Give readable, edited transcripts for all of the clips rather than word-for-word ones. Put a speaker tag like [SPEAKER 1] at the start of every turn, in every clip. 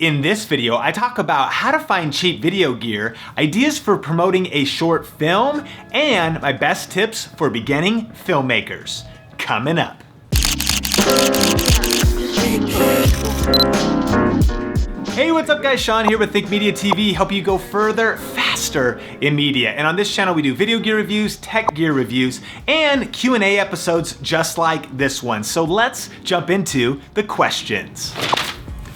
[SPEAKER 1] In this video, I talk about how to find cheap video gear, ideas for promoting a short film, and my best tips for beginning filmmakers. Coming up. Hey, what's up guys? Sean here with Think Media TV, help you go further, faster in media. And on this channel, we do video gear reviews, tech gear reviews, and Q&A episodes just like this one. So let's jump into the questions.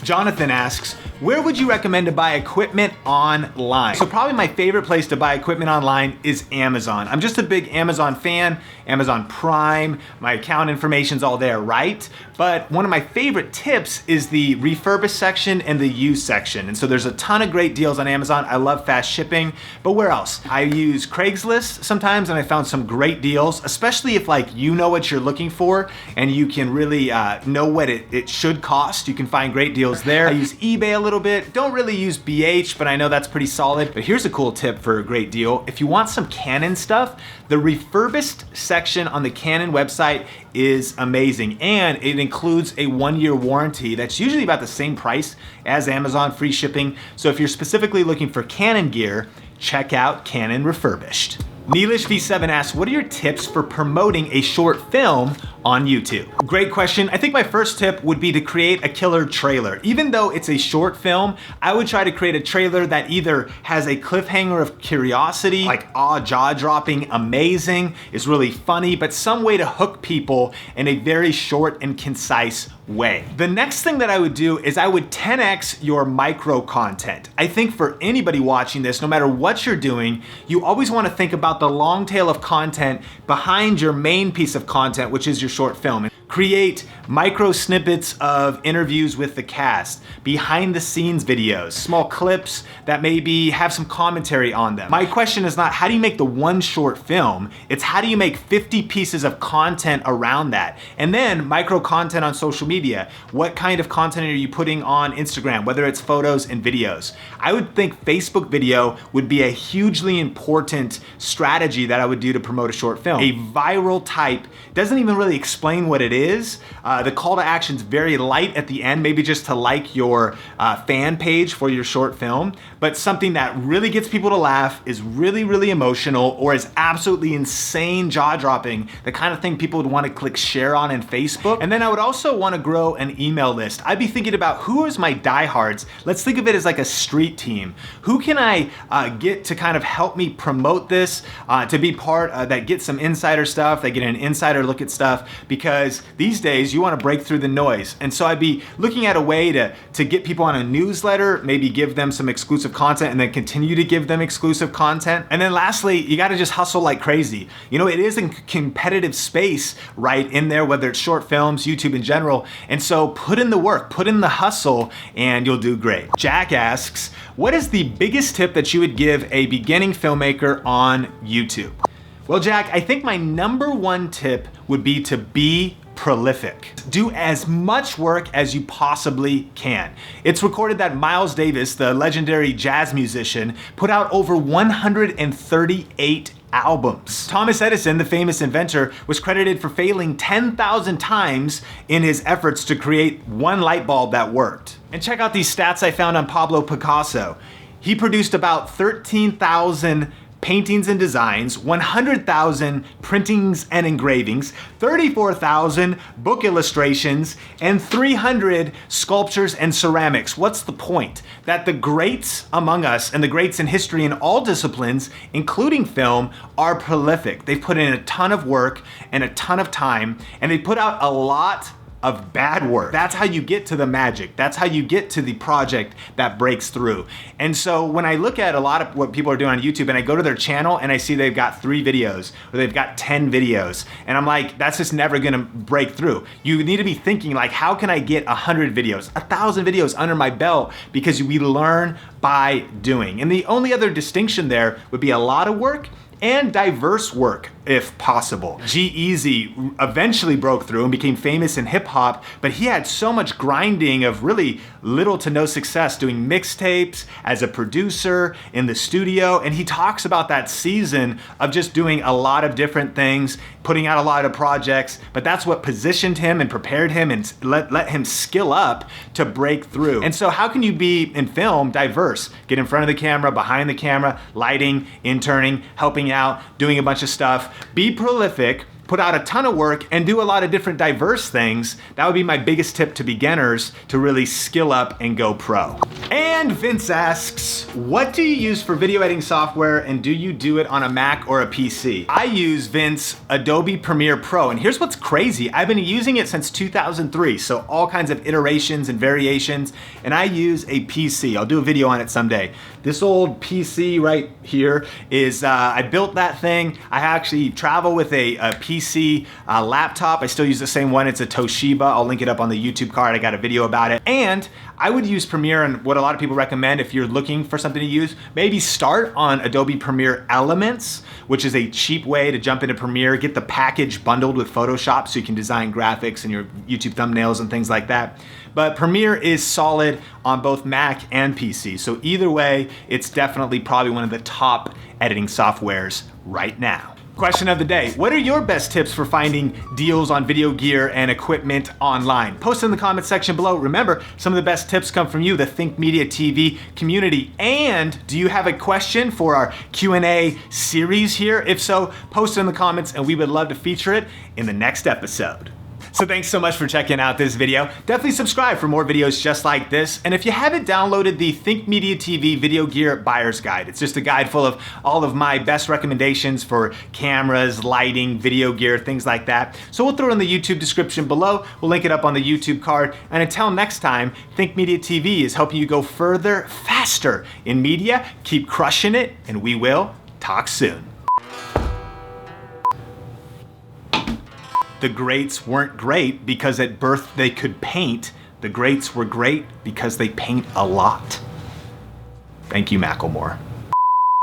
[SPEAKER 1] Jonathan asks, where would you recommend to buy equipment online? So probably my favorite place to buy equipment online is Amazon. I'm just a big Amazon fan, Amazon Prime, my account information's all there, right? But one of my favorite tips is the refurbished section and the used section. And so there's a ton of great deals on Amazon. I love fast shipping, but where else? I use Craigslist sometimes and I found some great deals, especially if like you know what you're looking for and you can really know what it should cost. You can find great deals there. I use eBay a little bit. Don't really use BH, but I know that's pretty solid. But here's a cool tip for a great deal. If you want some Canon stuff, the refurbished section on the Canon website is amazing. And it includes a 1-year warranty that's usually about the same price as Amazon, free shipping. So if you're specifically looking for Canon gear, check out Canon Refurbished. Neelish V7 asks, what are your tips for promoting a short film on YouTube? Great question. I think my first tip would be to create a killer trailer. Even though it's a short film, I would try to create a trailer that either has a cliffhanger of curiosity, like jaw-dropping, amazing, is really funny, but some way to hook people in a very short and concise way. The next thing that I would do is I would 10x your micro content. I think for anybody watching this, no matter what you're doing, you always want to think about the long tail of content behind your main piece of content, which is your short film. Create micro snippets of interviews with the cast, behind the scenes videos, small clips that maybe have some commentary on them. My question is not how do you make the one short film, it's how do you make 50 pieces of content around that? And then micro content on social media. What kind of content are you putting on Instagram, whether it's photos and videos? I would think Facebook video would be a hugely important strategy that I would do to promote a short film. A viral type doesn't even really explain what it is. The call to action is very light at the end, maybe just to like your fan page for your short film, but something that really gets people to laugh, is really, really emotional, or is absolutely insane, jaw-dropping, the kind of thing people would want to click share on in Facebook. And then I would also want to grow an email list. I'd be thinking about who is my diehards. Let's think of it as like a street team. Who can I get to kind of help me promote this, to be part that gets some insider stuff, they get an insider look at stuff, because these days you want to break through the noise. And so I'd be looking at a way to get people on a newsletter, maybe give them some exclusive content and then continue to give them exclusive content. And then lastly, you got to just hustle like crazy. You know, it is a competitive space right in there, whether it's short films, YouTube in general. And so put in the work, put in the hustle, and you'll do great. Jack asks, what is the biggest tip that you would give a beginning filmmaker on YouTube? Well, Jack, I think my number one tip would be to be prolific. Do as much work as you possibly can. It's recorded that Miles Davis, the legendary jazz musician, put out over 138 albums. Thomas Edison, the famous inventor, was credited for failing 10,000 times in his efforts to create one light bulb that worked. And check out these stats I found on Pablo Picasso. He produced about 13,000 paintings and designs, 100,000 printings and engravings, 34,000 book illustrations, and 300 sculptures and ceramics. What's the point? That the greats among us and the greats in history in all disciplines, including film, are prolific. They've put in a ton of work and a ton of time, and they put out a lot of bad work. That's how you get to the magic. That's how you get to the project that breaks through. And so when I look at a lot of what people are doing on YouTube and I go to their channel and I see they've got 3 videos or they've got 10 videos, and I'm like, that's just never gonna break through. You need to be thinking like, how can I get 100 videos, 1,000 videos under my belt? Because we learn by doing. And the only other distinction there would be a lot of work and diverse work if possible. G-Eazy eventually broke through and became famous in hip hop, but he had so much grinding of really little to no success doing mixtapes, as a producer, in the studio, and he talks about that season of just doing a lot of different things, putting out a lot of projects, but that's what positioned him and prepared him and let him skill up to break through. And so how can you be in film diverse? Get in front of the camera, behind the camera, lighting, interning, helping out, doing a bunch of stuff. Be prolific, put out a ton of work, and do a lot of different diverse things. That would be my biggest tip to beginners to really skill up and go pro. And Vince asks, what do you use for video editing software, and do you do it on a Mac or a PC? I use, Vince, Adobe Premiere Pro, and here's what's crazy. I've been using it since 2003, so all kinds of iterations and variations, and I use a PC. I'll do a video on it someday. This old PC right here is, I built that thing. I actually travel with a PC laptop. I still use the same one. It's a Toshiba. I'll link it up on the YouTube card. I got a video about it. And I would use Premiere, and what a lot of people recommend if you're looking for something to use, maybe start on Adobe Premiere Elements, which is a cheap way to jump into Premiere, get the package bundled with Photoshop so you can design graphics and your YouTube thumbnails and things like that. But Premiere is solid on both Mac and PC. So either way, it's definitely probably one of the top editing softwares right now. Question of the day, what are your best tips for finding deals on video gear and equipment online? Post in the comment section below. Remember, some of the best tips come from you, the Think Media TV community. And do you have a question for our Q&A series here? If so, post it in the comments and we would love to feature it in the next episode. So thanks so much for checking out this video. Definitely subscribe for more videos just like this. And if you haven't downloaded the Think Media TV Video Gear Buyer's Guide, it's just a guide full of all of my best recommendations for cameras, lighting, video gear, things like that. So we'll throw it in the YouTube description below. We'll link it up on the YouTube card. And until next time, Think Media TV is helping you go further, faster in media. Keep crushing it, and we will talk soon. The greats weren't great because at birth they could paint. The greats were great because they paint a lot. Thank you, Macklemore.